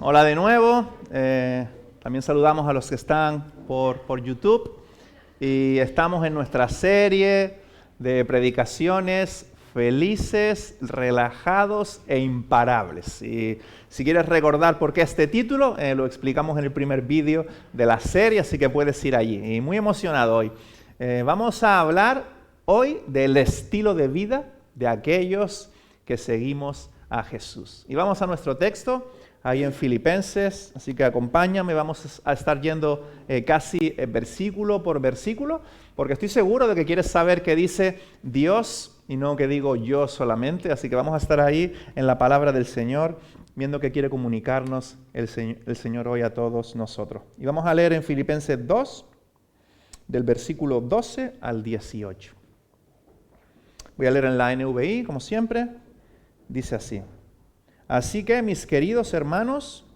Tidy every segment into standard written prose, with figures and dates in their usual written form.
Hola de nuevo. También saludamos a los que están por YouTube. Y estamos en nuestra serie de predicaciones felices, relajados e imparables. Y si quieres recordar por qué este título, lo explicamos en el primer vídeo de la serie, así que puedes ir allí. Y muy emocionado hoy. Vamos a hablar hoy del estilo de vida de aquellos que seguimos a Jesús. Y vamos a nuestro texto, ahí en Filipenses, así que acompáñame, vamos a estar yendo casi versículo por versículo, porque estoy seguro de que quieres saber qué dice Dios y no que digo yo solamente, así que vamos a estar ahí en la palabra del Señor, viendo qué quiere comunicarnos el Señor hoy a todos nosotros. Y vamos a leer en Filipenses 2, del versículo 12 al 18. Voy a leer en la NVI, como siempre. Dice así: así que, mis queridos hermanos,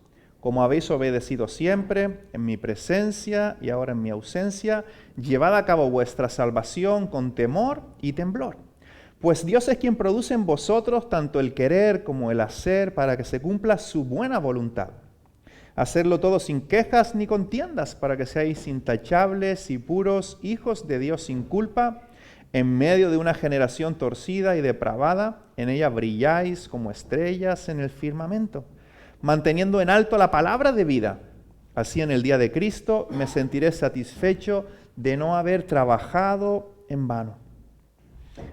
como habéis obedecido siempre, en mi presencia y ahora en mi ausencia, llevad a cabo vuestra salvación con temor y temblor. Pues Dios es quien produce en vosotros tanto el querer como el hacer para que se cumpla su buena voluntad. Hacerlo todo sin quejas ni contiendas, para que seáis intachables y puros, hijos de Dios sin culpa, en medio de una generación torcida y depravada. En ella brilláis como estrellas en el firmamento, manteniendo en alto la palabra de vida. Así en el día de Cristo me sentiré satisfecho de no haber trabajado en vano.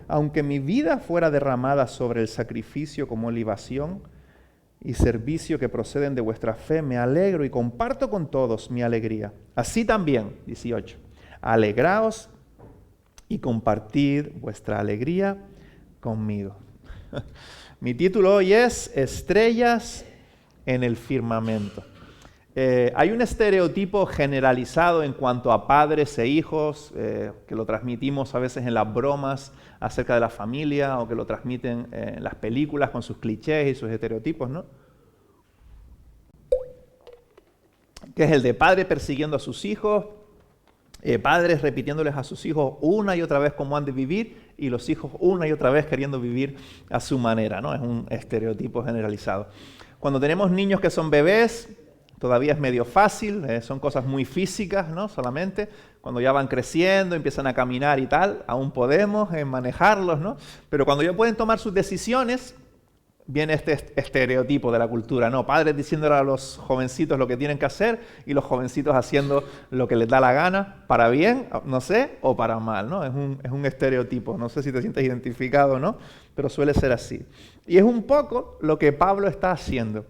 Aunque mi vida fuera derramada sobre el sacrificio como libación y servicio que proceden de vuestra fe, me alegro y comparto con todos mi alegría. Así también, 18, alegraos y compartid vuestra alegría conmigo. Mi título hoy es Estrellas en el firmamento. Hay un estereotipo generalizado en cuanto a padres e hijos, que lo transmitimos a veces en las bromas acerca de la familia, o que lo transmiten en las películas con sus clichés y sus estereotipos, ¿no? Que es el de padre persiguiendo a sus hijos, padres repitiéndoles a sus hijos una y otra vez cómo han de vivir, y los hijos una y otra vez queriendo vivir a su manera, ¿no? Es un estereotipo generalizado. Cuando tenemos niños que son bebés, todavía es medio fácil, son cosas muy físicas, ¿no? Solamente cuando ya van creciendo, empiezan a caminar y tal, aún podemos manejarlos, ¿no? Pero cuando ya pueden tomar sus decisiones, viene este estereotipo de la cultura, ¿no? Padres diciéndole a los jovencitos lo que tienen que hacer y los jovencitos haciendo lo que les da la gana, para bien, no sé, o para mal, ¿no? Es un estereotipo, no sé si te sientes identificado o no, pero suele ser así. Y es un poco lo que Pablo está haciendo.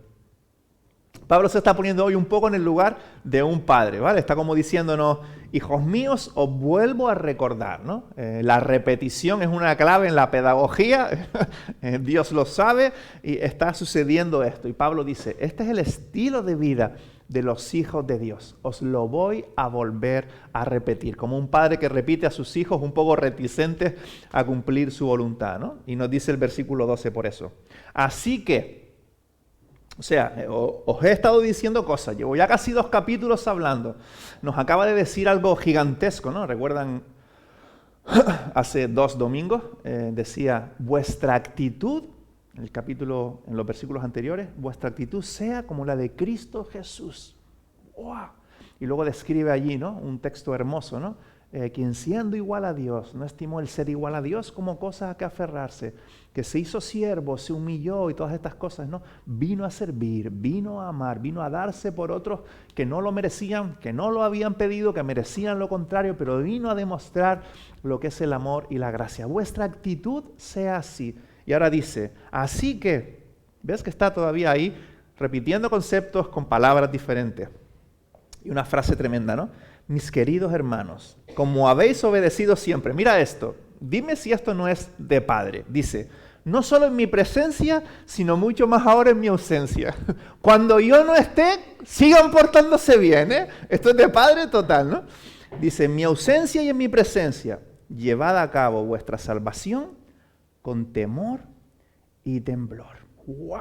Pablo se está poniendo hoy un poco en el lugar de un padre, ¿vale? Está como diciéndonos: hijos míos, os vuelvo a recordar, ¿no? La repetición es una clave en la pedagogía, Dios lo sabe, y está sucediendo esto. Y Pablo dice: este es el estilo de vida de los hijos de Dios, os lo voy a volver a repetir, como un padre que repite a sus hijos un poco reticentes a cumplir su voluntad, ¿no? Y nos dice el versículo 12 por eso: así que, o sea, os he estado diciendo cosas, llevo ya casi 2 capítulos hablando. Nos acaba de decir algo gigantesco, ¿no? ¿Recuerdan? Hace 2 domingos decía: vuestra actitud, en el capítulo, en los versículos anteriores, vuestra actitud sea como la de Cristo Jesús. ¡Wow! Y luego describe allí, ¿no? Un texto hermoso, ¿no? Quien siendo igual a Dios, no estimó el ser igual a Dios como cosa a que aferrarse, que se hizo siervo, se humilló y todas estas cosas, ¿no? Vino a servir, vino a amar, vino a darse por otros que no lo merecían, que no lo habían pedido, que merecían lo contrario, pero vino a demostrar lo que es el amor y la gracia. Vuestra actitud sea así. Y ahora dice: así que, ¿ves que está todavía ahí repitiendo conceptos con palabras diferentes? Y una frase tremenda, ¿no? Mis queridos hermanos, como habéis obedecido siempre. Mira esto, dime si esto no es de padre. Dice: no solo en mi presencia, sino mucho más ahora en mi ausencia. Cuando yo no esté, sigan portándose bien, ¿eh? Esto es de padre total, ¿no? Dice: en mi ausencia y en mi presencia, llevad a cabo vuestra salvación con temor y temblor. ¡Wow!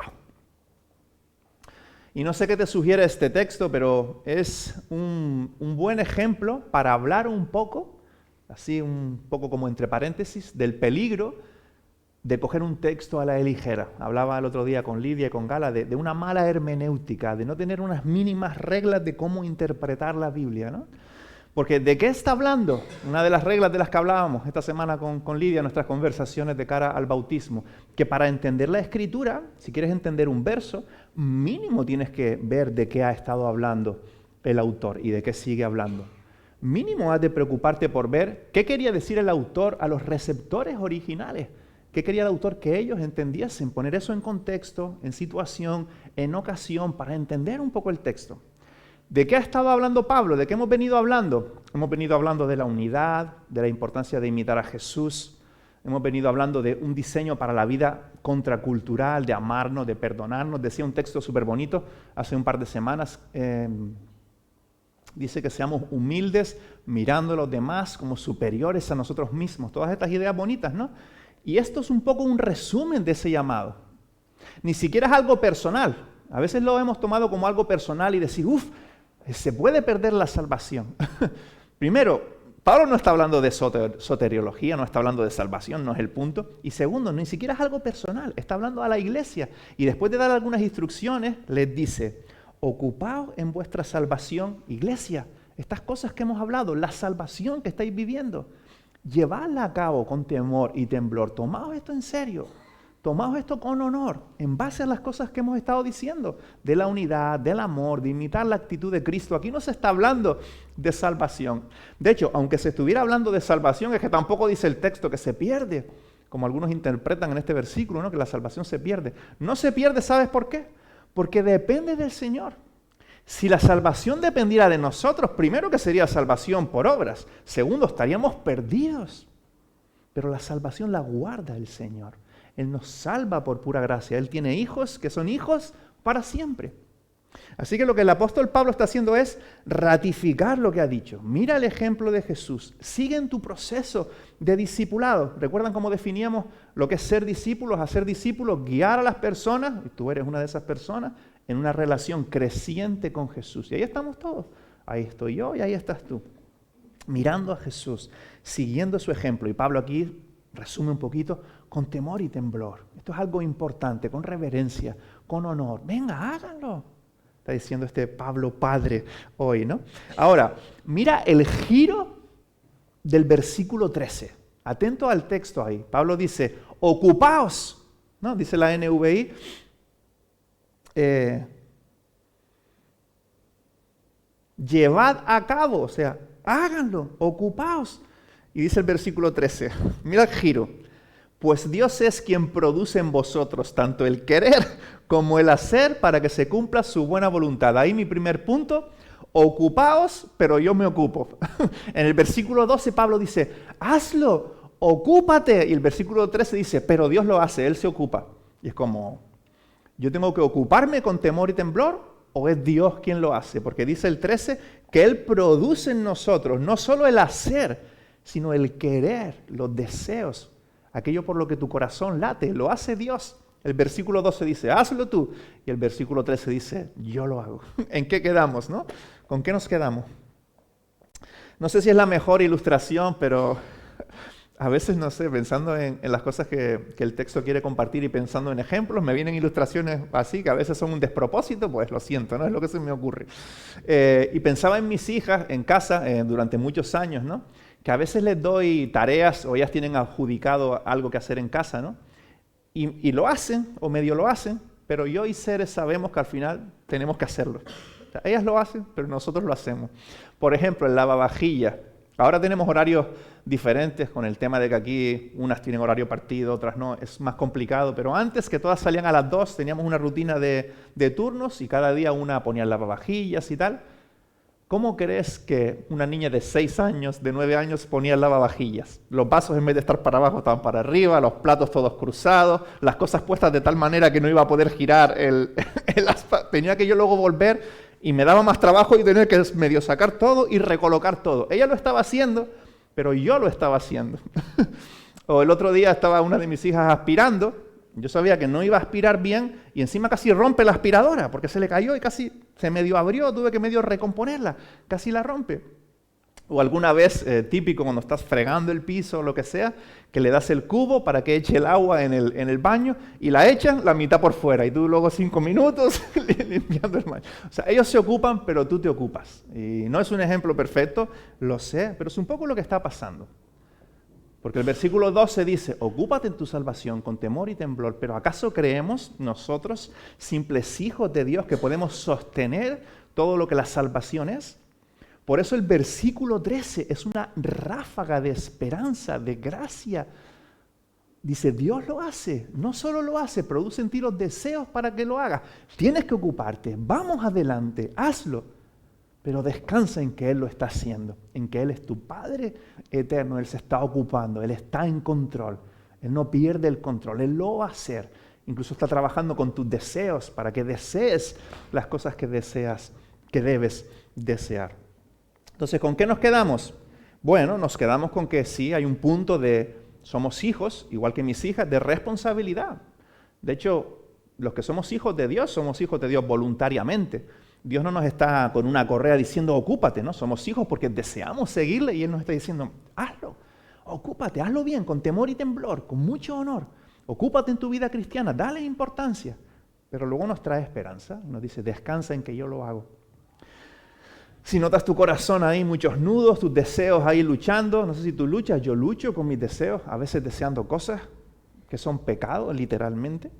Y no sé qué te sugiere este texto, pero es un buen ejemplo para hablar un poco, así un poco como entre paréntesis, del peligro de coger un texto a la ligera. Hablaba el otro día con Lidia y con Gala de una mala hermenéutica, de no tener unas mínimas reglas de cómo interpretar la Biblia, ¿no? Porque ¿de qué está hablando? Una de las reglas de las que hablábamos esta semana con Lidia en nuestras conversaciones de cara al bautismo, que para entender la Escritura, si quieres entender un verso, mínimo tienes que ver de qué ha estado hablando el autor y de qué sigue hablando. Mínimo has de preocuparte por ver qué quería decir el autor a los receptores originales. ¿Qué quería el autor que ellos entendiesen? Poner eso en contexto, en situación, en ocasión, para entender un poco el texto. ¿De qué ha estado hablando Pablo? ¿De qué hemos venido hablando? Hemos venido hablando de la unidad, de la importancia de imitar a Jesús. Hemos venido hablando de un diseño para la vida contracultural, de amarnos, de perdonarnos. Decía un texto súper bonito hace un par de semanas. Dice que seamos humildes, mirando a los demás como superiores a nosotros mismos. Todas estas ideas bonitas, ¿no? Y esto es un poco un resumen de ese llamado. Ni siquiera es algo personal. A veces lo hemos tomado como algo personal y decir, se puede perder la salvación. Primero, Pablo no está hablando de soteriología, no está hablando de salvación, no es el punto. Y segundo, ni siquiera es algo personal, está hablando a la iglesia. Y después de dar algunas instrucciones, les dice, ocupaos en vuestra salvación, iglesia. Estas cosas que hemos hablado, la salvación que estáis viviendo, llevadla a cabo con temor y temblor. Tomaos esto en serio. Tomaos esto con honor, en base a las cosas que hemos estado diciendo, de la unidad, del amor, de imitar la actitud de Cristo. Aquí no se está hablando de salvación. De hecho, aunque se estuviera hablando de salvación, es que tampoco dice el texto que se pierde, como algunos interpretan en este versículo, ¿no? Que la salvación se pierde. No se pierde, ¿sabes por qué? Porque depende del Señor. Si la salvación dependiera de nosotros, primero que sería salvación por obras, segundo, estaríamos perdidos. Pero la salvación la guarda el Señor. Él nos salva por pura gracia. Él tiene hijos que son hijos para siempre. Así que lo que el apóstol Pablo está haciendo es ratificar lo que ha dicho. Mira el ejemplo de Jesús. Sigue en tu proceso de discipulado. ¿Recuerdan cómo definíamos lo que es ser discípulos? Hacer discípulos, guiar a las personas, y tú eres una de esas personas, en una relación creciente con Jesús. Y ahí estamos todos. Ahí estoy yo y ahí estás tú. Mirando a Jesús, siguiendo su ejemplo. Y Pablo aquí resume un poquito, con temor y temblor. Esto es algo importante, con reverencia, con honor. Venga, háganlo. Está diciendo este Pablo padre hoy, ¿no? Ahora, mira el giro del versículo 13. Atento al texto ahí. Pablo dice, ocupaos, ¿no? Dice la NVI. Llevad a cabo, o sea, háganlo, ocupaos. Y dice el versículo 13, mira el giro. Pues Dios es quien produce en vosotros tanto el querer como el hacer para que se cumpla su buena voluntad. Ahí mi primer punto, ocupaos, pero yo me ocupo. En el versículo 12 Pablo dice, hazlo, ocúpate. Y el versículo 13 dice, pero Dios lo hace, Él se ocupa. Y es como, ¿yo tengo que ocuparme con temor y temblor o es Dios quien lo hace? Porque dice el 13 que Él produce en nosotros no solo el hacer, sino el querer, los deseos, aquello por lo que tu corazón late, lo hace Dios. El versículo 12 dice, hazlo tú. Y el versículo 13 dice, yo lo hago. ¿En qué quedamos, no? ¿Con qué nos quedamos? No sé si es la mejor ilustración, pero a veces, no sé, pensando en las cosas que el texto quiere compartir y pensando en ejemplos, me vienen ilustraciones así, que a veces son un despropósito, pues lo siento, ¿no? Es lo que se me ocurre. Y pensaba en mis hijas en casa durante muchos años, ¿no? Que a veces les doy tareas o ellas tienen adjudicado algo que hacer en casa, ¿no? Y lo hacen, o medio lo hacen, pero yo y Ceres sabemos que al final tenemos que hacerlo. O sea, ellas lo hacen, pero nosotros lo hacemos. Por ejemplo, el lavavajillas. Ahora tenemos horarios diferentes con el tema de que aquí unas tienen horario partido, otras no, es más complicado, pero antes que todas salían a las 2, teníamos una rutina de turnos y cada día una ponía el lavavajillas y tal. ¿Cómo crees que una niña de 6 años, de 9 años, ponía el lavavajillas? Los vasos en vez de estar para abajo estaban para arriba, los platos todos cruzados, las cosas puestas de tal manera que no iba a poder girar el aspa. Tenía que yo luego volver y me daba más trabajo y tenía que medio sacar todo y recolocar todo. Ella lo estaba haciendo, pero yo lo estaba haciendo. O el otro día estaba una de mis hijas aspirando. Yo sabía que no iba a aspirar bien y encima casi rompe la aspiradora porque se le cayó y casi se medio abrió, tuve que medio recomponerla, casi la rompe. O alguna vez, típico cuando estás fregando el piso o lo que sea, que le das el cubo para que eche el agua en el baño y la echan la mitad por fuera y tú luego 5 minutos limpiando el baño. O sea, ellos se ocupan, pero tú te ocupas. Y no es un ejemplo perfecto, lo sé, pero es un poco lo que está pasando. Porque el versículo 12 dice, ocúpate en tu salvación con temor y temblor, pero ¿acaso creemos nosotros, simples hijos de Dios, que podemos sostener todo lo que la salvación es? Por eso el versículo 13 es una ráfaga de esperanza, de gracia. Dice, Dios lo hace, no solo lo hace, produce en ti los deseos para que lo hagas. Tienes que ocuparte, vamos adelante, hazlo. Pero descansa en que Él lo está haciendo, en que Él es tu Padre eterno, Él se está ocupando, Él está en control, Él no pierde el control, Él lo va a hacer. Incluso está trabajando con tus deseos para que desees las cosas que deseas, que debes desear. Entonces, ¿con qué nos quedamos? Bueno, nos quedamos con que sí, hay un punto de, somos hijos, igual que mis hijas, de responsabilidad. De hecho, los que somos hijos de Dios voluntariamente. Dios no nos está con una correa diciendo, ocúpate, ¿no? Somos hijos porque deseamos seguirle y Él nos está diciendo, hazlo, ocúpate, hazlo bien, con temor y temblor, con mucho honor. Ocúpate en tu vida cristiana, dale importancia. Pero luego nos trae esperanza, nos dice, descansa en que yo lo hago. Si notas tu corazón ahí, muchos nudos, tus deseos ahí luchando, no sé si tú luchas, yo lucho con mis deseos, a veces deseando cosas que son pecados, literalmente,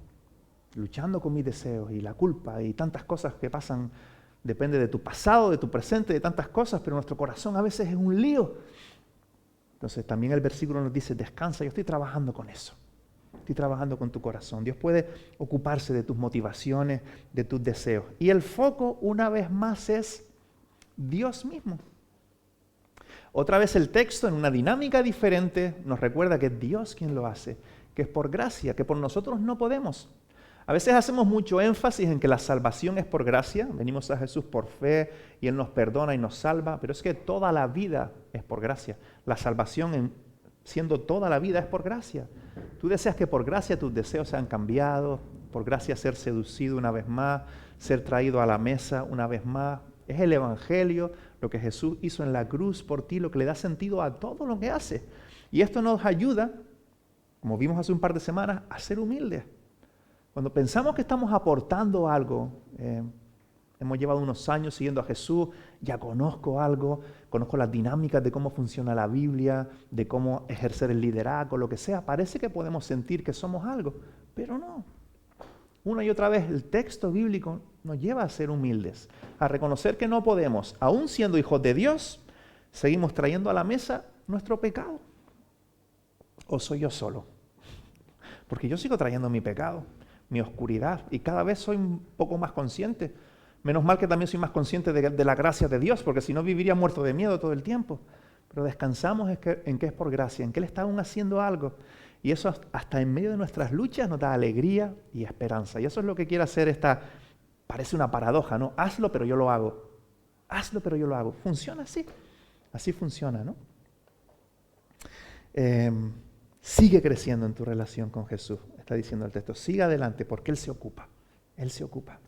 luchando con mis deseos y la culpa y tantas cosas que pasan, depende de tu pasado, de tu presente, de tantas cosas, pero nuestro corazón a veces es un lío. Entonces también el versículo nos dice, descansa, yo estoy trabajando con eso, estoy trabajando con tu corazón. Dios puede ocuparse de tus motivaciones, de tus deseos. Y el foco, una vez más, es Dios mismo. Otra vez el texto, en una dinámica diferente, nos recuerda que es Dios quien lo hace, que es por gracia, que por nosotros no podemos. A veces hacemos mucho énfasis en que la salvación es por gracia, venimos a Jesús por fe y Él nos perdona y nos salva, pero es que toda la vida es por gracia. La salvación, siendo toda la vida, es por gracia. Tú deseas que por gracia tus deseos sean cambiados, por gracia ser seducido una vez más, ser traído a la mesa una vez más. Es el Evangelio, lo que Jesús hizo en la cruz por ti, lo que le da sentido a todo lo que hace. Y esto nos ayuda, como vimos hace un par de semanas, a ser humildes. Cuando pensamos que estamos aportando algo, hemos llevado unos años siguiendo a Jesús, ya conozco algo, conozco las dinámicas de cómo funciona la Biblia, de cómo ejercer el liderazgo, lo que sea, parece que podemos sentir que somos algo, pero no. Una y otra vez el texto bíblico nos lleva a ser humildes, a reconocer que no podemos, aún siendo hijos de Dios, seguimos trayendo a la mesa nuestro pecado. ¿O soy yo solo? Porque yo sigo trayendo mi pecado, mi oscuridad, y cada vez soy un poco más consciente. Menos mal que también soy más consciente de la gracia de Dios, porque si no viviría muerto de miedo todo el tiempo. Pero descansamos en que es por gracia, en que Él está aún haciendo algo. Y eso hasta en medio de nuestras luchas nos da alegría y esperanza. Y eso es lo que quiere hacer parece una paradoja, ¿no? Hazlo, pero yo lo hago. Hazlo, pero yo lo hago. Funciona así. Así funciona, ¿no? Sigue creciendo en tu relación con Jesús, está diciendo el texto. Sigue adelante porque Él se ocupa. Él se ocupa.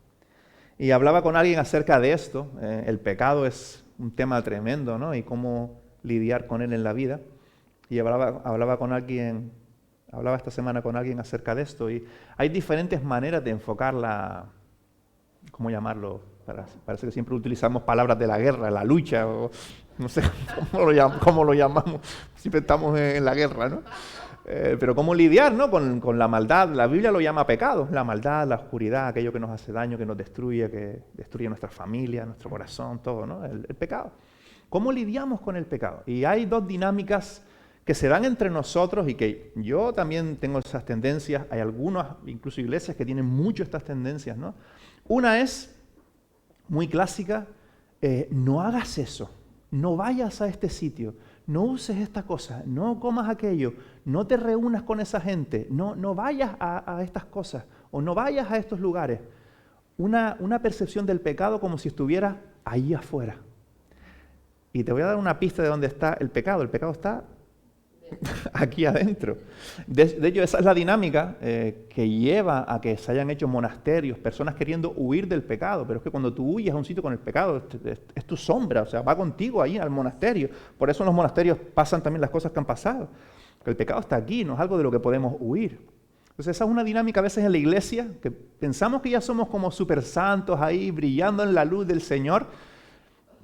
Y hablaba con alguien acerca de esto. El pecado es un tema tremendo, ¿no? Y cómo lidiar con él en la vida. Y hablaba esta semana con alguien acerca de esto. Y hay diferentes maneras de enfocar ¿cómo llamarlo? Parece que siempre utilizamos palabras de la guerra, la lucha, o no sé cómo lo llamamos. Siempre estamos en la guerra, ¿no? Pero cómo lidiar, ¿no? con la maldad. La Biblia lo llama pecado, la maldad, la oscuridad, aquello que nos hace daño, que nos destruye, que destruye nuestra familia, nuestro corazón, todo, ¿no? El pecado. ¿Cómo lidiamos con el pecado? Y hay dos dinámicas que se dan entre nosotros y que yo también tengo esas tendencias. Hay algunas, incluso iglesias, que tienen mucho estas tendencias, ¿no? Una es muy clásica, no hagas eso, no vayas a este sitio, no uses esta cosa, no comas aquello, no te reúnas con esa gente, no vayas a estas cosas o no vayas a estos lugares. Una percepción del pecado como si estuviera ahí afuera. Y te voy a dar una pista de dónde está el pecado. El pecado está aquí adentro. De hecho, esa es la dinámica que lleva a que se hayan hecho monasterios, personas queriendo huir del pecado, pero es que cuando tú huyes a un sitio con el pecado, es tu sombra, o sea, va contigo ahí al monasterio. Por eso en los monasterios pasan también las cosas que han pasado. Que el pecado está aquí, no es algo de lo que podemos huir. Entonces esa es una dinámica a veces en la iglesia, que pensamos que ya somos como super santos ahí, brillando en la luz del Señor.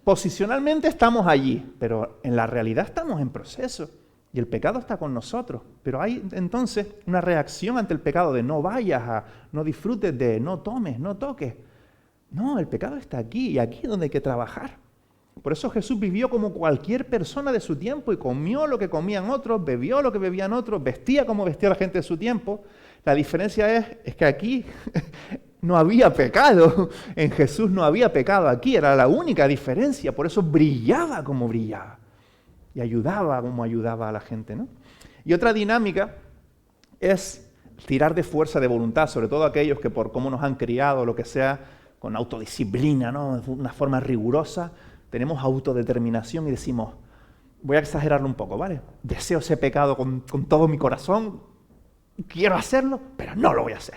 Posicionalmente estamos allí, pero en la realidad estamos en proceso. Y el pecado está con nosotros. Pero hay entonces una reacción ante el pecado de no vayas, no disfrutes de, no tomes, no toques. No, el pecado está aquí y aquí es donde hay que trabajar. Por eso Jesús vivió como cualquier persona de su tiempo y comió lo que comían otros, bebió lo que bebían otros, vestía como vestía la gente de su tiempo. La diferencia es que aquí no había pecado. En Jesús no había pecado. Aquí era la única diferencia. Por eso brillaba como brillaba. Y ayudaba como ayudaba a la gente, ¿no? Y otra dinámica es tirar de fuerza de voluntad, sobre todo aquellos que por cómo nos han criado, lo que sea, con autodisciplina, ¿no? De una forma rigurosa, tenemos autodeterminación y decimos, voy a exagerarlo un poco, ¿vale? Deseo ese pecado con todo mi corazón, quiero hacerlo, pero no lo voy a hacer.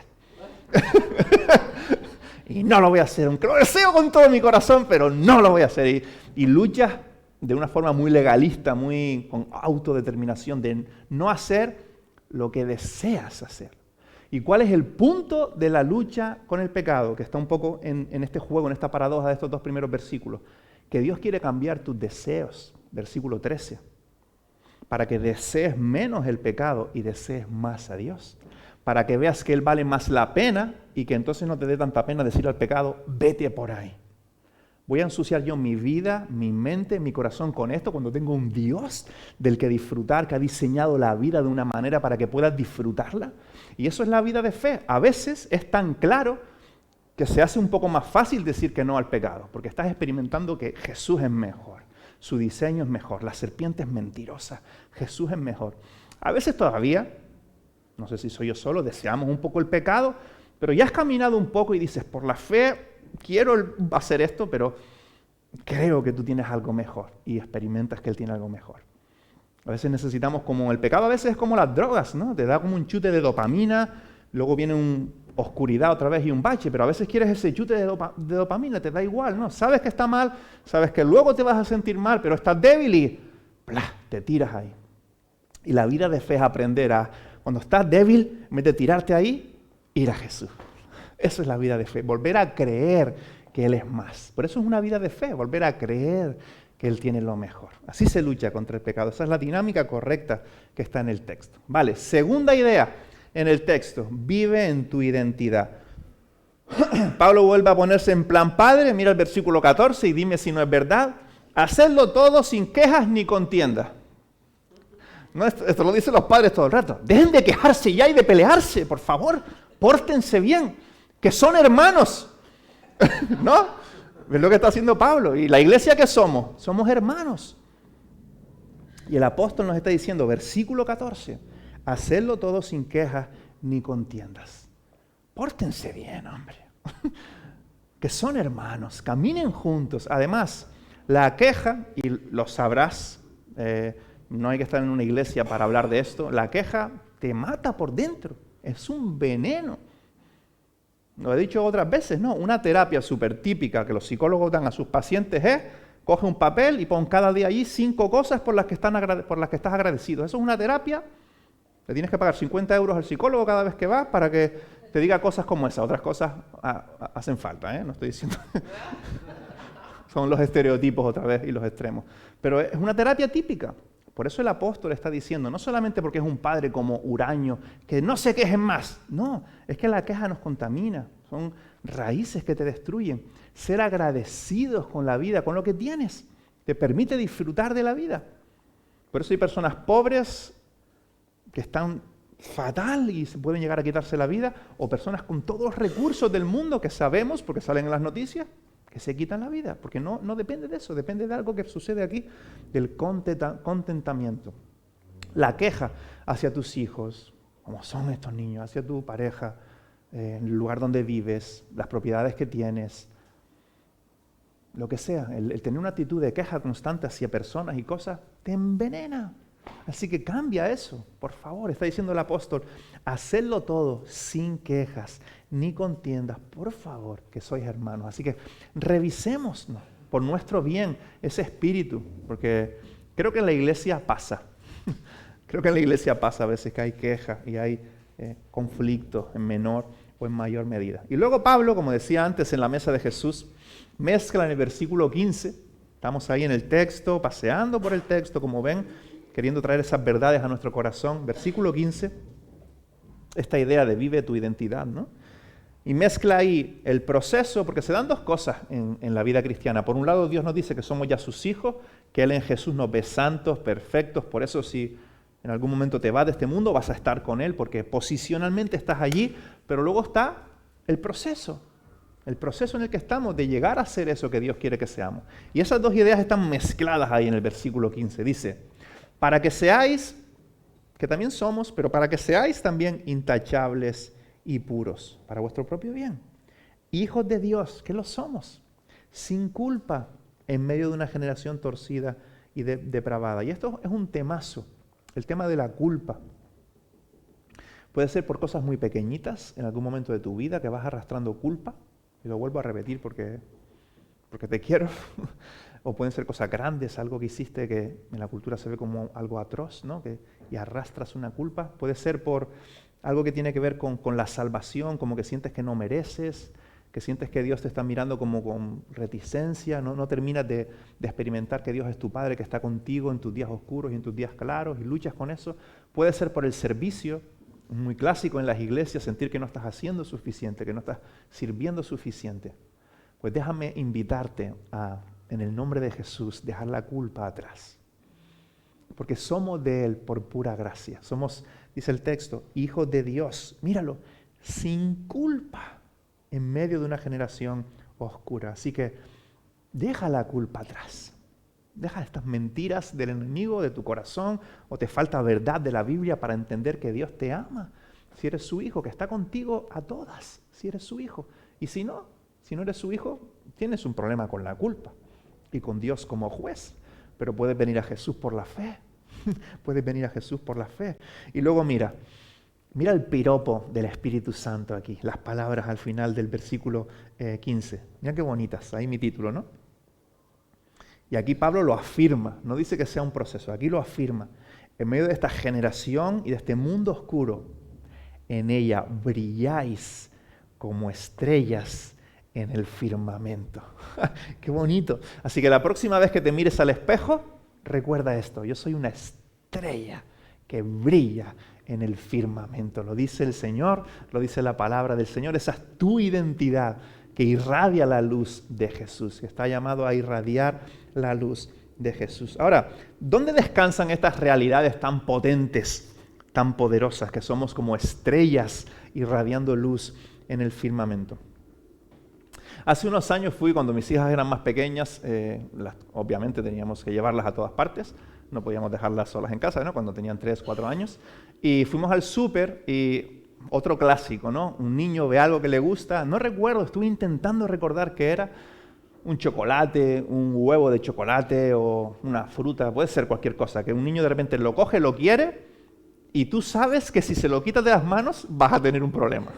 Y no lo voy a hacer, aunque lo deseo con todo mi corazón, pero no lo voy a hacer. Y luchas de una forma muy legalista, muy con autodeterminación, de no hacer lo que deseas hacer. ¿Y cuál es el punto de la lucha con el pecado? Que está un poco en este juego, en esta paradoja de estos dos primeros versículos. Que Dios quiere cambiar tus deseos, versículo 13, para que desees menos el pecado y desees más a Dios. Para que veas que Él vale más la pena y que entonces no te dé tanta pena decir al pecado, vete por ahí. Voy a ensuciar yo mi vida, mi mente, mi corazón con esto cuando tengo un Dios del que disfrutar, que ha diseñado la vida de una manera para que puedas disfrutarla. Y eso es la vida de fe. A veces es tan claro que se hace un poco más fácil decir que no al pecado, porque estás experimentando que Jesús es mejor, su diseño es mejor, la serpiente es mentirosa, Jesús es mejor. A veces todavía, no sé si soy yo solo, deseamos un poco el pecado, pero ya has caminado un poco y dices, por la fe quiero hacer esto, pero creo que tú tienes algo mejor y experimentas que Él tiene algo mejor. A veces necesitamos como el pecado, a veces es como las drogas, ¿no? Te da como un chute de dopamina, luego viene una oscuridad otra vez y un bache, pero a veces quieres ese chute de dopamina, te da igual, ¿no? Sabes que está mal, sabes que luego te vas a sentir mal, pero estás débil y ¡plá!, te tiras ahí. Y la vida de fe es aprender a, cuando estás débil, en vez de tirarte ahí, ir a Jesús. Eso es la vida de fe, volver a creer que Él es más. Por eso es una vida de fe, volver a creer que Él tiene lo mejor. Así se lucha contra el pecado. Esa es la dinámica correcta que está en el texto. Vale, segunda idea en el texto, vive en tu identidad. Pablo vuelve a ponerse en plan padre, mira el versículo 14 y dime si no es verdad. Hacedlo todo sin quejas ni contiendas. No, esto lo dicen los padres todo el rato. Dejen de quejarse ya y de pelearse, por favor. Pórtense bien, que son hermanos. ¿No? Es lo que está haciendo Pablo. ¿Y la iglesia qué somos? Somos hermanos. Y el apóstol nos está diciendo, versículo 14, hacedlo todo sin quejas ni contiendas. Pórtense bien, hombre. Que son hermanos, caminen juntos. Además, la queja, y lo sabrás, no hay que estar en una iglesia para hablar de esto, la queja te mata por dentro, es un veneno. Lo he dicho otras veces, ¿no? Una terapia súper típica que los psicólogos dan a sus pacientes es, coge un papel y pon cada día allí 5 cosas por las que estás agradecido. Eso es una terapia, le tienes que pagar 50 euros al psicólogo cada vez que vas para que te diga cosas como esa. Otras cosas hacen falta, ¿eh? No estoy diciendo... Son los estereotipos otra vez y los extremos. Pero es una terapia típica. Por eso el apóstol está diciendo, no solamente porque es un padre como huraño, que no se quejen más. No, es que la queja nos contamina. Son raíces que te destruyen. Ser agradecidos con la vida, con lo que tienes, te permite disfrutar de la vida. Por eso hay personas pobres que están fatal y se pueden llegar a quitarse la vida, o personas con todos los recursos del mundo que sabemos, porque salen en las noticias, que se quitan la vida, porque no depende de eso, depende de algo que sucede aquí, del contentamiento. La queja hacia tus hijos, como son estos niños, hacia tu pareja, el lugar donde vives, las propiedades que tienes, lo que sea, el tener una actitud de queja constante hacia personas y cosas, te envenena. Así que cambia eso, por favor. Está diciendo el apóstol, hacedlo todo sin quejas ni contiendas, por favor, que sois hermanos. Así que revisemos, ¿no?, por nuestro bien ese espíritu, porque creo que en la iglesia pasa. Creo que en la iglesia pasa a veces que hay quejas y hay conflictos en menor o en mayor medida. Y luego Pablo, como decía antes, en la mesa de Jesús, mezcla en el versículo 15, estamos ahí en el texto, paseando por el texto, como ven, queriendo traer esas verdades a nuestro corazón. Versículo 15, esta idea de vive tu identidad, ¿no? Y mezcla ahí el proceso, porque se dan dos cosas en la vida cristiana. Por un lado, Dios nos dice que somos ya sus hijos, que Él en Jesús nos ve santos, perfectos. Por eso si en algún momento te vas de este mundo, vas a estar con Él, porque posicionalmente estás allí. Pero luego está el proceso en el que estamos de llegar a ser eso que Dios quiere que seamos. Y esas dos ideas están mezcladas ahí en el versículo 15. Dice, para que seáis, que también somos, pero para que seáis también intachables y puros, para vuestro propio bien. Hijos de Dios, que lo somos, sin culpa, en medio de una generación torcida y depravada. Y esto es un temazo, el tema de la culpa. Puede ser por cosas muy pequeñitas en algún momento de tu vida que vas arrastrando culpa, y lo vuelvo a repetir porque te quiero, o pueden ser cosas grandes, algo que hiciste que en la cultura se ve como algo atroz, ¿no? Y arrastras una culpa. Puede ser por algo que tiene que ver con la salvación, como que sientes que no mereces, que sientes que Dios te está mirando como con reticencia, no terminas de experimentar que Dios es tu Padre, que está contigo en tus días oscuros y en tus días claros, y luchas con eso. Puede ser por el servicio, muy clásico en las iglesias, sentir que no estás haciendo suficiente, que no estás sirviendo suficiente. Pues déjame invitarte a, en el nombre de Jesús, dejar la culpa atrás. Porque somos de Él por pura gracia. Somos, dice el texto, hijos de Dios. Míralo, sin culpa en medio de una generación oscura. Así que deja la culpa atrás. Deja estas mentiras del enemigo de tu corazón, o te falta verdad de la Biblia para entender que Dios te ama. Si eres su hijo, que está contigo a todas, si eres su hijo. Y si no eres su hijo, tienes un problema con la culpa y con Dios como juez. Pero puedes venir a Jesús por la fe. Puedes venir a Jesús por la fe. Y luego mira el piropo del Espíritu Santo aquí, las palabras al final del versículo 15. Mira qué bonitas, ahí mi título, ¿no? Y aquí Pablo lo afirma, no dice que sea un proceso, aquí lo afirma. En medio de esta generación y de este mundo oscuro, en ella brilláis como estrellas en el firmamento. ¡Qué bonito! Así que la próxima vez que te mires al espejo, recuerda esto, yo soy una estrella que brilla en el firmamento. Lo dice el Señor, lo dice la palabra del Señor, esa es tu identidad que irradia la luz de Jesús, que está llamado a irradiar la luz de Jesús. Ahora, ¿dónde descansan estas realidades tan potentes, tan poderosas, que somos como estrellas irradiando luz en el firmamento? Hace unos años fui, cuando mis hijas eran más pequeñas, obviamente teníamos que llevarlas a todas partes, no podíamos dejarlas solas en casa, ¿no?, cuando tenían 3, 4 años, y fuimos al súper y otro clásico, ¿no? Un niño ve algo que le gusta, no recuerdo, estuve intentando recordar qué era, un chocolate, un huevo de chocolate o una fruta, puede ser cualquier cosa, que un niño de repente lo coge, lo quiere, y tú sabes que si se lo quitas de las manos vas a tener un problema.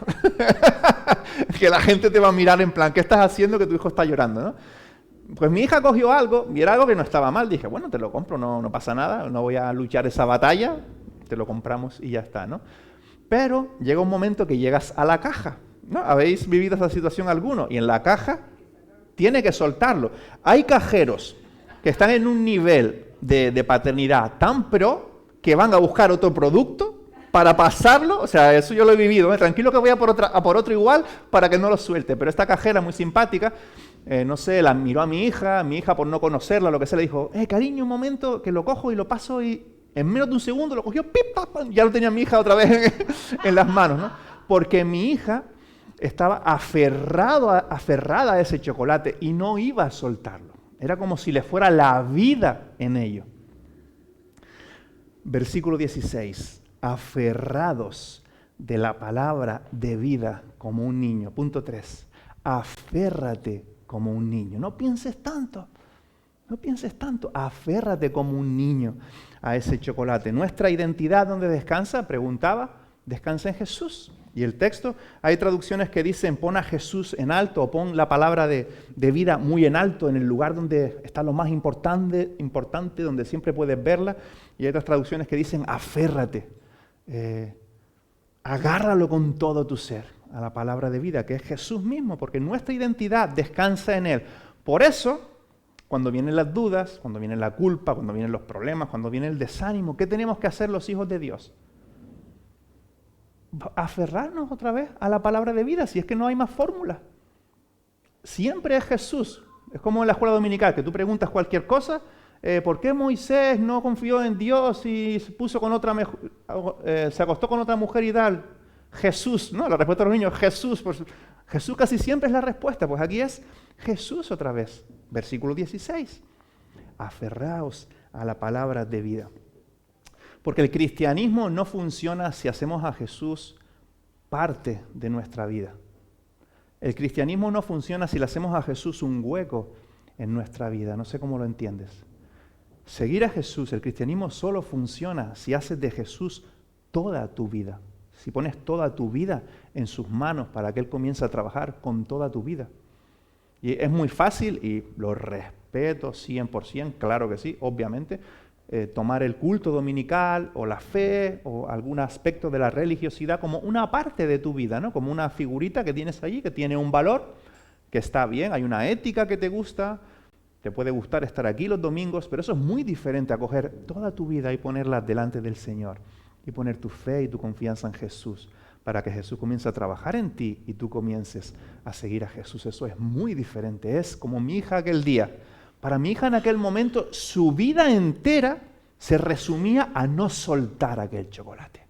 Que la gente te va a mirar en plan, ¿qué estás haciendo que tu hijo está llorando, no? Pues mi hija cogió algo, y era algo que no estaba mal, dije, bueno, te lo compro, no pasa nada, no voy a luchar esa batalla, te lo compramos y ya está, ¿no? Pero llega un momento que llegas a la caja, ¿no? ¿Habéis vivido esa situación alguno? Y en la caja tiene que soltarlo. Hay cajeros que están en un nivel de paternidad tan pro que van a buscar otro producto para pasarlo, o sea, eso yo lo he vivido, ¿eh? Tranquilo que voy a por otro igual para que no lo suelte, pero esta cajera muy simpática, no sé, la miró a mi hija por no conocerla, lo que sea, le dijo, cariño, un momento, que lo cojo y lo paso y en menos de un segundo lo cogió, ¡pip, pap, pam! Ya lo tenía mi hija otra vez en las manos, ¿no? Porque mi hija estaba aferrada a ese chocolate y no iba a soltarlo. Era como si le fuera la vida en ello. Versículo 16. Aferrados de la palabra de vida como un niño. Punto 3. Aférrate como un niño. No pienses tanto. No pienses tanto, aférrate como un niño a ese chocolate. Nuestra identidad, ¿dónde descansa? Preguntaba, descansa en Jesús. Y el texto, hay traducciones que dicen pon a Jesús en alto o pon la palabra de vida muy en alto, en el lugar donde está lo más importante, donde siempre puedes verla. Y hay otras traducciones que dicen aférrate, agárralo con todo tu ser a la palabra de vida, que es Jesús mismo, porque nuestra identidad descansa en Él. Por eso, cuando vienen las dudas, cuando viene la culpa, cuando vienen los problemas, cuando viene el desánimo, ¿qué tenemos que hacer los hijos de Dios? Aferrarnos otra vez a la palabra de vida, si es que no hay más fórmula. Siempre es Jesús. Es como en la escuela dominical, que tú preguntas cualquier cosa, ¿por qué Moisés no confió en Dios y se acostó con otra mujer y tal? Jesús, ¿no? La respuesta de los niños, Jesús. Pues, Jesús casi siempre es la respuesta, pues aquí es Jesús otra vez. Versículo 16. Aferraos a la palabra de vida. Porque el cristianismo no funciona si hacemos a Jesús parte de nuestra vida. El cristianismo no funciona si le hacemos a Jesús un hueco en nuestra vida. No sé cómo lo entiendes. Seguir a Jesús, el cristianismo solo funciona si haces de Jesús toda tu vida. Si pones toda tu vida en sus manos para que Él comience a trabajar con toda tu vida. Y es muy fácil, y lo respeto 100%, claro que sí, obviamente, tomar el culto dominical o la fe o algún aspecto de la religiosidad como una parte de tu vida, ¿no? Como una figurita que tienes allí, que tiene un valor, que está bien, hay una ética que te gusta, te puede gustar estar aquí los domingos, pero eso es muy diferente a coger toda tu vida y ponerla delante del Señor y poner tu fe y tu confianza en Jesús para que Jesús comience a trabajar en ti y tú comiences a seguir a Jesús. Eso es muy diferente, es como mi hija aquel día. Para mi hija en aquel momento, su vida entera se resumía a no soltar aquel chocolate.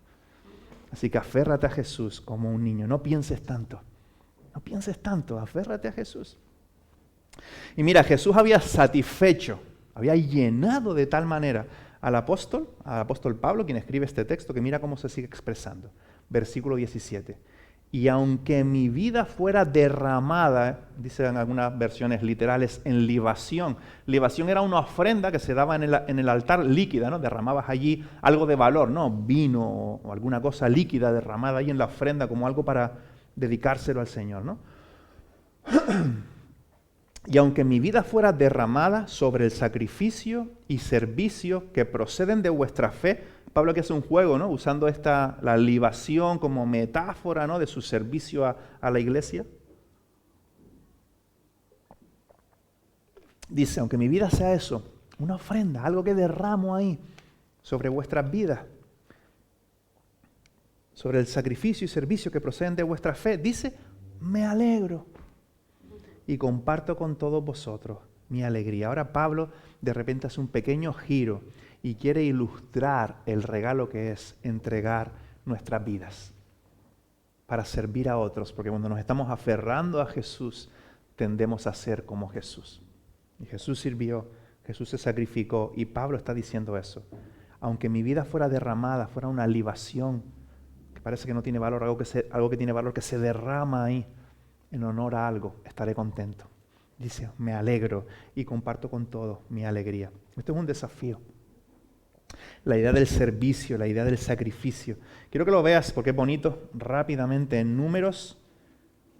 Así que aférrate a Jesús como un niño, no pienses tanto, aférrate a Jesús. Y mira, Jesús había satisfecho, había llenado de tal manera al apóstol Pablo, quien escribe este texto, que mira cómo se sigue expresando. Versículo 17. Y aunque mi vida fuera derramada, dicen algunas versiones literales, en libación. Libación era una ofrenda que se daba en el altar líquida, ¿no? Derramabas allí algo de valor, ¿no? Vino o alguna cosa líquida derramada ahí en la ofrenda como algo para dedicárselo al Señor, ¿no? Y aunque mi vida fuera derramada sobre el sacrificio y servicio que proceden de vuestra fe, Pablo aquí hace un juego, ¿no? Usando la libación como metáfora, ¿no? De su servicio a la iglesia. Dice, aunque mi vida sea eso, una ofrenda, algo que derramo ahí sobre vuestras vidas, sobre el sacrificio y servicio que proceden de vuestra fe, dice, me alegro y comparto con todos vosotros mi alegría. Ahora Pablo de repente hace un pequeño giro y quiere ilustrar el regalo que es entregar nuestras vidas para servir a otros, porque cuando nos estamos aferrando a Jesús, tendemos a ser como Jesús. Y Jesús sirvió, Jesús se sacrificó, y Pablo está diciendo eso. Aunque mi vida fuera derramada, fuera una libación, que parece que no tiene valor, algo que tiene valor, que se derrama ahí en honor a algo, estaré contento. Dice, me alegro y comparto con todos mi alegría. Esto es un desafío. La idea del servicio, la idea del sacrificio. Quiero que lo veas porque es bonito, rápidamente en Números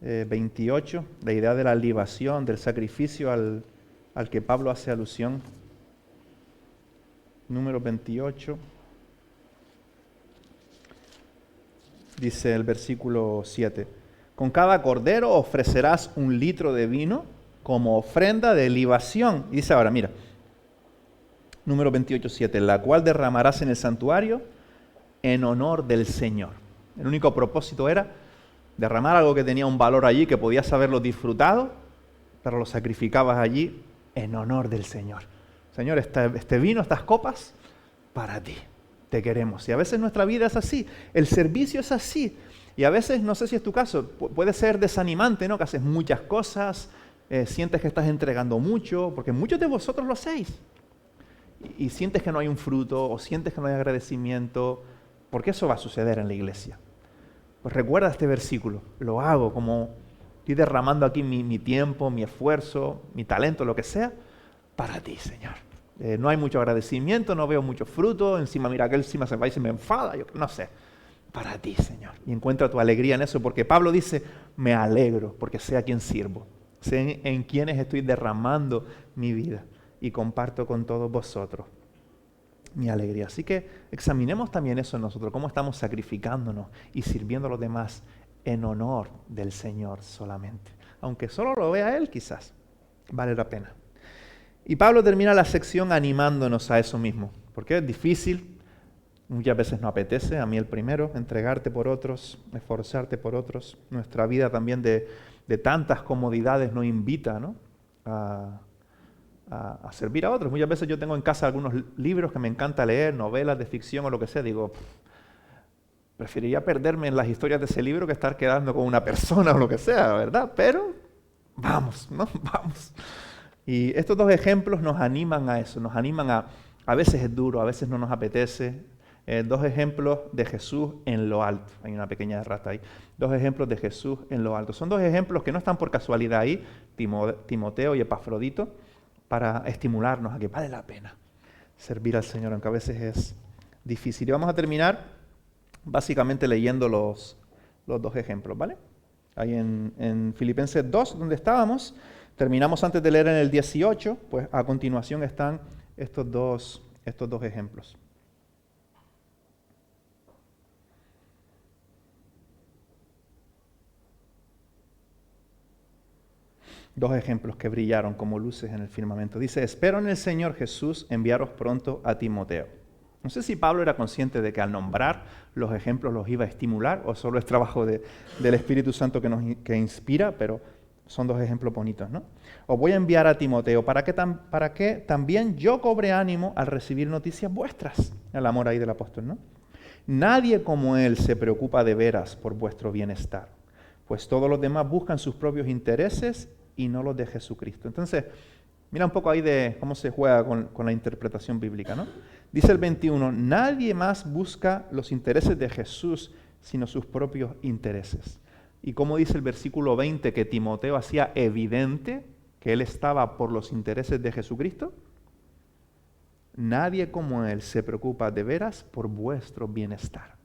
28, la idea de la libación, del sacrificio al que Pablo hace alusión. Números 28. Dice el versículo 7. Con cada cordero ofrecerás 1 litro de vino como ofrenda de libación. Y dice ahora, mira, número 28:7, la cual derramarás en el santuario en honor del Señor. El único propósito era derramar algo que tenía un valor allí, que podías haberlo disfrutado, pero lo sacrificabas allí en honor del Señor. Señor, este vino, estas copas, para ti, te queremos. Y a veces nuestra vida es así, el servicio es así. Y a veces, no sé si es tu caso, puede ser desanimante, ¿no? Que haces muchas cosas, sientes que estás entregando mucho, porque muchos de vosotros lo hacéis. Y sientes que no hay un fruto, o sientes que no hay agradecimiento, porque eso va a suceder en la iglesia. Pues recuerda este versículo, lo hago como estoy derramando aquí mi tiempo, mi esfuerzo, mi talento, lo que sea, para ti, Señor. No hay mucho agradecimiento, no veo mucho fruto, encima mira que él encima se va y se me enfada, yo no sé. Para ti, Señor. Y encuentra tu alegría en eso, porque Pablo dice, me alegro porque sé a quien sirvo, sé en quienes estoy derramando mi vida y comparto con todos vosotros mi alegría. Así que examinemos también eso en nosotros, cómo estamos sacrificándonos y sirviendo a los demás en honor del Señor solamente. Aunque solo lo vea Él, quizás vale la pena. Y Pablo termina la sección animándonos a eso mismo, porque es difícil, muchas veces no apetece, a mí el primero, entregarte por otros, esforzarte por otros. Nuestra vida también de tantas comodidades nos invita, ¿no?, a servir a otros. Muchas veces yo tengo en casa algunos libros que me encanta leer, novelas de ficción o lo que sea, digo, preferiría perderme en las historias de ese libro que estar quedando con una persona o lo que sea, ¿verdad? Pero vamos, ¿no? Vamos. Y estos dos ejemplos nos animan a eso, nos animan a veces es duro, a veces no nos apetece. Dos ejemplos de Jesús en lo alto. Hay una pequeña errata ahí. Dos ejemplos de Jesús en lo alto. Son dos ejemplos que no están por casualidad ahí, Timoteo y Epafrodito, para estimularnos a que vale la pena servir al Señor, aunque a veces es difícil. Y vamos a terminar básicamente leyendo los dos ejemplos, ¿vale? Ahí en Filipenses 2, donde estábamos, terminamos antes de leer en el 18, pues a continuación están estos dos ejemplos. Dos ejemplos que brillaron como luces en el firmamento. Dice, espero en el Señor Jesús enviaros pronto a Timoteo. No sé si Pablo era consciente de que al nombrar los ejemplos los iba a estimular o solo es trabajo del Espíritu Santo que inspira, pero son dos ejemplos bonitos, ¿no? Os voy a enviar a Timoteo para que también yo cobre ánimo al recibir noticias vuestras. El amor ahí del apóstol, ¿no? Nadie como él se preocupa de veras por vuestro bienestar, pues todos los demás buscan sus propios intereses y no los de Jesucristo. Entonces, mira un poco ahí de cómo se juega con la interpretación bíblica, ¿no? Dice el 21, nadie más busca los intereses de Jesús, sino sus propios intereses. Y como dice el versículo 20, que Timoteo hacía evidente que él estaba por los intereses de Jesucristo. Nadie como él se preocupa de veras por vuestro bienestar.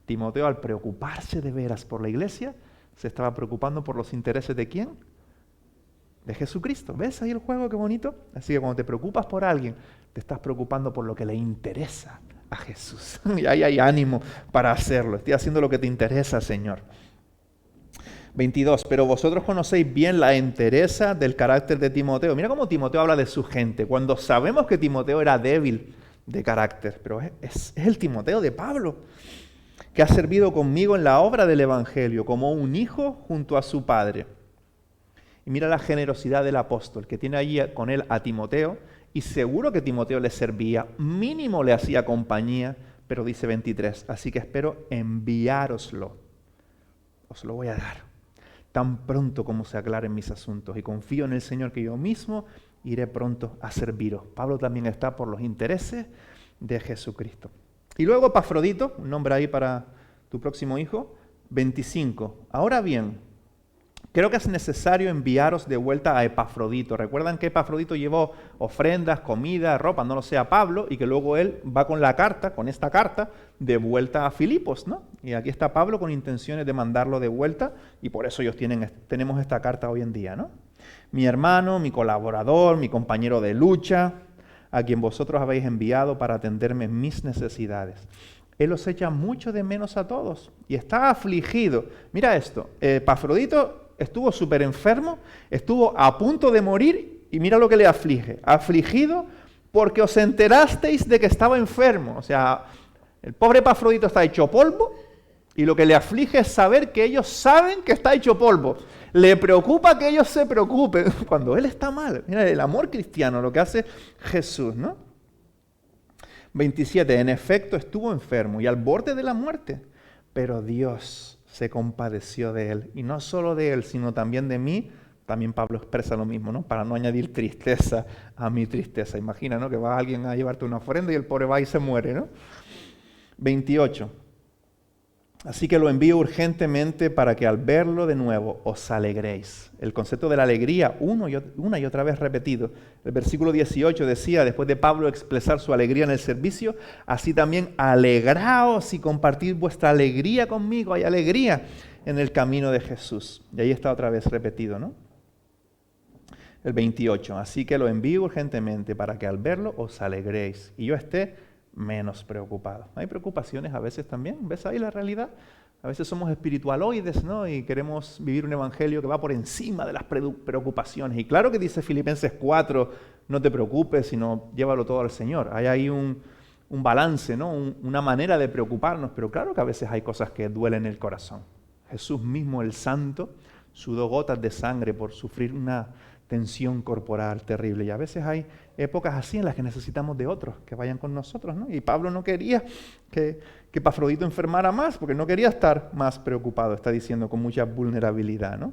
Timoteo, al preocuparse de veras por la iglesia, se estaba preocupando por los intereses ¿de quién? De Jesucristo. ¿Ves ahí el juego? Qué bonito. Así que cuando te preocupas por alguien, te estás preocupando por lo que le interesa a Jesús. Y ahí hay ánimo para hacerlo. Estoy haciendo lo que te interesa, Señor. 22. Pero vosotros conocéis bien la entereza del carácter de Timoteo. Mira cómo Timoteo habla de su gente. Cuando sabemos que Timoteo era débil de carácter. Pero es el Timoteo de Pablo, que ha servido conmigo en la obra del Evangelio como un hijo junto a su padre. Y mira la generosidad del apóstol, que tiene allí con él a Timoteo, y seguro que Timoteo le servía, mínimo le hacía compañía, pero dice 23, así que espero enviároslo. Os lo voy a dar, tan pronto como se aclaren mis asuntos, y confío en el Señor que yo mismo iré pronto a serviros. Pablo también está por los intereses de Jesucristo. Y luego Epafrodito, un nombre ahí para tu próximo hijo, 25. Ahora bien, creo que es necesario enviaros de vuelta a Epafrodito. Recuerdan que Epafrodito llevó ofrendas, comida, ropa, no lo sé, a Pablo, y que luego él va con esta carta, de vuelta a Filipos, ¿no? Y aquí está Pablo con intenciones de mandarlo de vuelta, y por eso ellos tenemos esta carta hoy en día, ¿no? Mi hermano, mi colaborador, mi compañero de lucha, a quien vosotros habéis enviado para atenderme en mis necesidades. Él os echa mucho de menos a todos, y está afligido. Mira esto, Epafrodito estuvo súper enfermo, estuvo a punto de morir y mira lo que le aflige. Afligido porque os enterasteis de que estaba enfermo. O sea, el pobre Epafrodito está hecho polvo y lo que le aflige es saber que ellos saben que está hecho polvo. Le preocupa que ellos se preocupen cuando él está mal. Mira, el amor cristiano, lo que hace Jesús, ¿no? 27. En efecto estuvo enfermo y al borde de la muerte, pero Dios se compadeció de él, y no solo de él, sino también de mí. También Pablo expresa lo mismo, ¿no? Para no añadir tristeza a mi tristeza. Imagina, ¿no? Que va alguien a llevarte una ofrenda y el pobre va y se muere, ¿no? 28. Así que lo envío urgentemente para que al verlo de nuevo os alegréis. El concepto de la alegría, una y otra vez repetido. El versículo 18 decía, después de Pablo expresar su alegría en el servicio, así también alegraos y compartid vuestra alegría conmigo. Hay alegría en el camino de Jesús. Y ahí está otra vez repetido, ¿no? El 28, así que lo envío urgentemente para que al verlo os alegréis y yo esté menos preocupado. Hay preocupaciones a veces también, ¿ves ahí la realidad? A veces somos espiritualoides, ¿no? Y queremos vivir un evangelio que va por encima de las preocupaciones. Y claro que dice Filipenses 4, no te preocupes, sino llévalo todo al Señor. Hay ahí un balance, ¿no? Una manera de preocuparnos, pero claro que a veces hay cosas que duelen el corazón. Jesús mismo, el Santo, sudó gotas de sangre por sufrir una tensión corporal terrible. Y a veces hay épocas así en las que necesitamos de otros que vayan con nosotros, ¿no? Y Pablo no quería que Epafrodito enfermara más, porque no quería estar más preocupado, está diciendo con mucha vulnerabilidad, ¿no?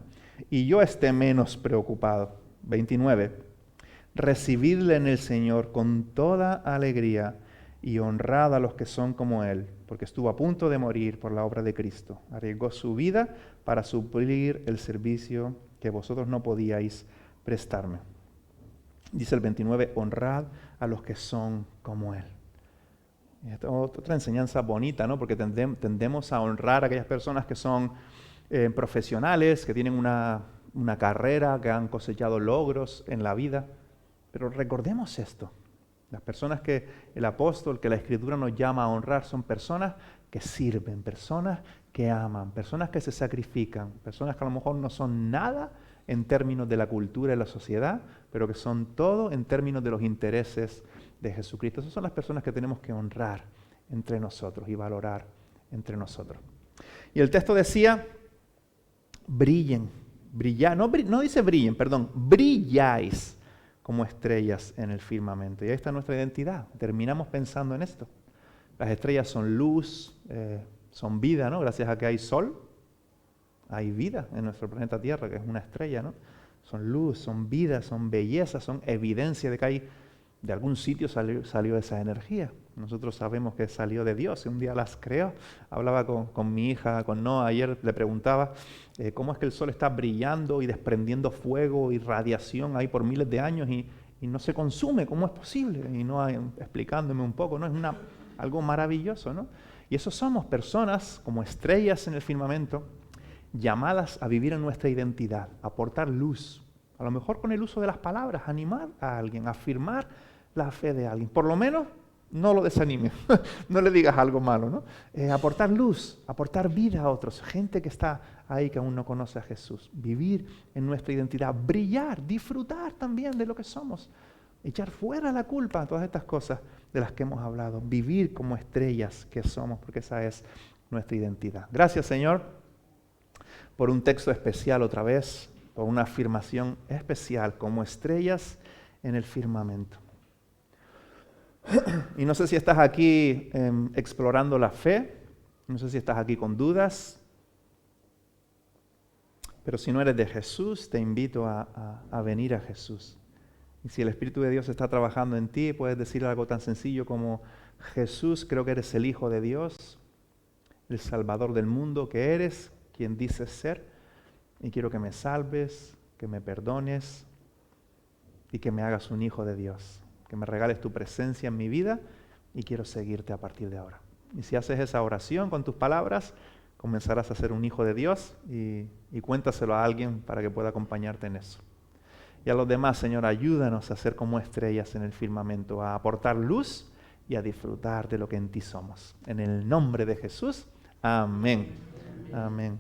Y yo esté menos preocupado. 29. Recibidle en el Señor con toda alegría y honrad a los que son como Él, porque estuvo a punto de morir por la obra de Cristo. Arriesgó su vida para suplir el servicio que vosotros no podíais prestarme. Dice el 29, honrad a los que son como Él. Y esta es otra enseñanza bonita, ¿no? Porque tendemos a honrar a aquellas personas que son profesionales, que tienen una carrera, que han cosechado logros en la vida. Pero recordemos esto. Las personas que el apóstol, que la Escritura nos llama a honrar, son personas que sirven, personas que aman, personas que se sacrifican, personas que a lo mejor no son nada en términos de la cultura y la sociedad, pero que son todo en términos de los intereses de Jesucristo. Esas son las personas que tenemos que honrar entre nosotros y valorar entre nosotros. Y el texto decía, brillen, no dice brillen, perdón, brilláis como estrellas en el firmamento. Y ahí está nuestra identidad. Terminamos pensando en esto. Las estrellas son luz, son vida, ¿no? Gracias a que hay sol, hay vida en nuestro planeta Tierra, que es una estrella, ¿no? Son luz, son vida, son belleza, son evidencia de que hay, de algún sitio salió esa energía. Nosotros sabemos que salió de Dios y un día las creó. Hablaba con mi hija, con Noah, ayer le preguntaba cómo es que el sol está brillando y desprendiendo fuego y radiación ahí por miles de años y no se consume, ¿cómo es posible? Y Noah explicándome un poco, ¿no? Es algo maravilloso, ¿no? Y eso somos personas como estrellas en el firmamento, llamadas a vivir en nuestra identidad, a aportar luz, a lo mejor con el uso de las palabras, animar a alguien, afirmar la fe de alguien, por lo menos no lo desanimes, no le digas algo malo, ¿no? Aportar luz, aportar vida a otros, gente que está ahí que aún no conoce a Jesús, vivir en nuestra identidad, brillar, disfrutar también de lo que somos, echar fuera la culpa, todas estas cosas de las que hemos hablado, vivir como estrellas que somos, porque esa es nuestra identidad. Gracias, Señor, por un texto especial otra vez, por una afirmación especial, como estrellas en el firmamento. Y no sé si estás aquí explorando la fe, no sé si estás aquí con dudas, pero si no eres de Jesús, te invito a venir a Jesús. Y si el Espíritu de Dios está trabajando en ti, puedes decir algo tan sencillo como, Jesús, creo que eres el Hijo de Dios, el Salvador del mundo, que eres quien dices ser, y quiero que me salves, que me perdones y que me hagas un hijo de Dios, que me regales tu presencia en mi vida y quiero seguirte a partir de ahora. Y si haces esa oración con tus palabras, comenzarás a ser un hijo de Dios y cuéntaselo a alguien para que pueda acompañarte en eso. Y a los demás, Señor, ayúdanos a ser como estrellas en el firmamento, a aportar luz y a disfrutar de lo que en ti somos. En el nombre de Jesús, amén. Amén.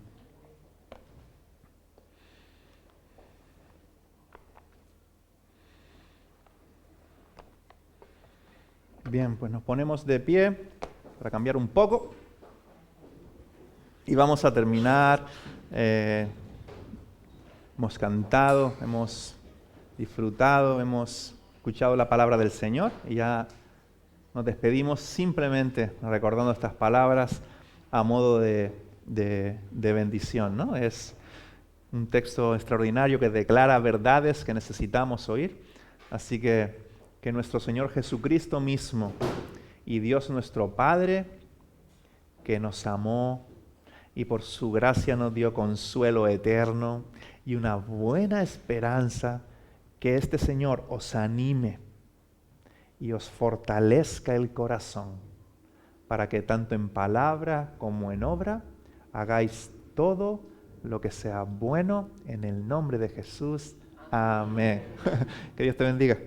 Bien, pues nos ponemos de pie para cambiar un poco y vamos a terminar. Hemos cantado, hemos disfrutado, hemos escuchado la palabra del Señor y ya nos despedimos simplemente recordando estas palabras a modo de bendición, ¿no? Es un texto extraordinario que declara verdades que necesitamos oír, así que nuestro Señor Jesucristo mismo y Dios nuestro Padre, que nos amó y por su gracia nos dio consuelo eterno y una buena esperanza. Que este Señor os anime y os fortalezca el corazón para que tanto en palabra como en obra hagáis todo lo que sea bueno en el nombre de Jesús. Amén. Que Dios te bendiga.